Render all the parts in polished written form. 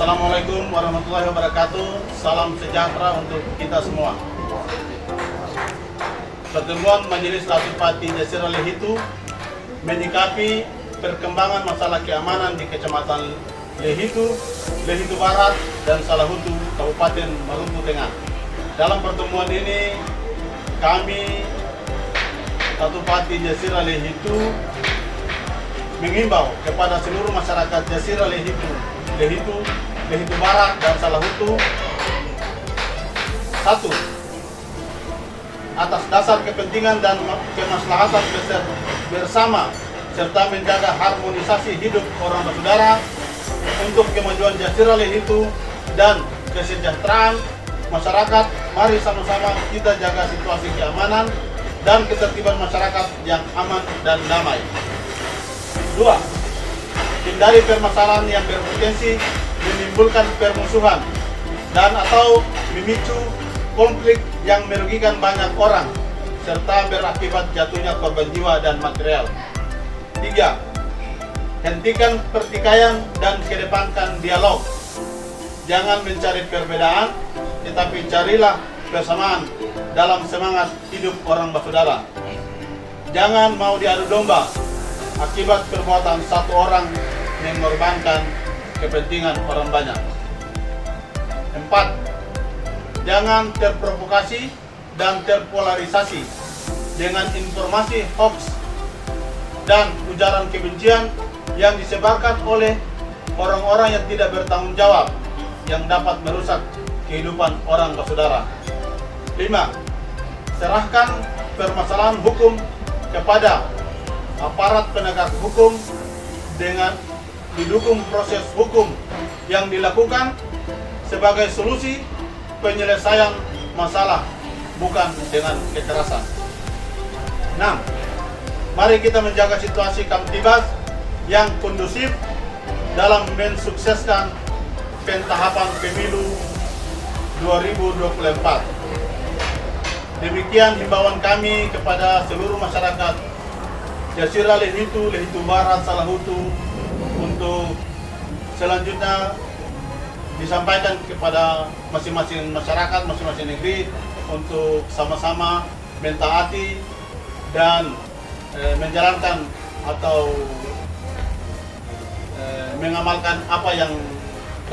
Assalamualaikum warahmatullahi wabarakatuh. Salam sejahtera untuk kita semua. Pertemuan Majelis Latupati Jasira Lehitu menyikapi perkembangan masalah keamanan di Kecamatan Lehitu, Lehitu Barat, dan Salahutu, Kabupaten Maluku Tengah. Dalam pertemuan ini, kami Latupati Jasira Lehitu mengimbau kepada seluruh masyarakat Jasira Lehitu, Lehitu Barat, dan Salahutu. 1. Atas dasar kepentingan dan kemaslahatan bersama serta menjaga harmonisasi hidup orang bersaudara untuk kemajuan Jasira Lehitu dan kesejahteraan masyarakat, mari sama-sama kita jaga situasi keamanan dan ketertiban masyarakat yang aman dan damai. 2. Hindari permasalahan yang berpotensi menimbulkan permusuhan dan atau memicu konflik yang merugikan banyak orang serta berakibat jatuhnya korban jiwa dan material. 3. Hentikan pertikaian dan kedepankan dialog. Jangan mencari perbedaan, tetapi carilah persamaan dalam semangat hidup orang bersaudara. Jangan mau diadu domba akibat perbuatan satu orang mengorbankan kepentingan orang banyak. 4. Jangan terprovokasi dan terpolarisasi dengan informasi hoax dan ujaran kebencian yang disebarkan oleh orang-orang yang tidak bertanggung jawab yang dapat merusak kehidupan orang bersaudara. 5. Serahkan permasalahan hukum kepada aparat penegak hukum dengan didukung proses hukum yang dilakukan sebagai solusi penyelesaian masalah, bukan dengan kekerasan. 6. Mari kita menjaga situasi Kamtibas yang kondusif dalam mensukseskan pentahapan pemilu 2024. Demikian himbauan kami kepada seluruh masyarakat Jasira Lehitu, Lehitu Barat, Salahutu untuk selanjutnya disampaikan kepada masing-masing masyarakat, masing-masing negeri untuk sama-sama mentaati dan menjalankan atau mengamalkan apa yang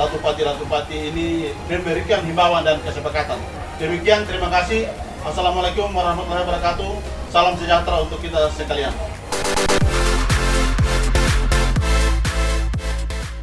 Latupati ini memberikan himbauan dan kesepakatan. Demikian, terima kasih. Assalamualaikum warahmatullahi wabarakatuh. Salam sejahtera untuk kita sekalian.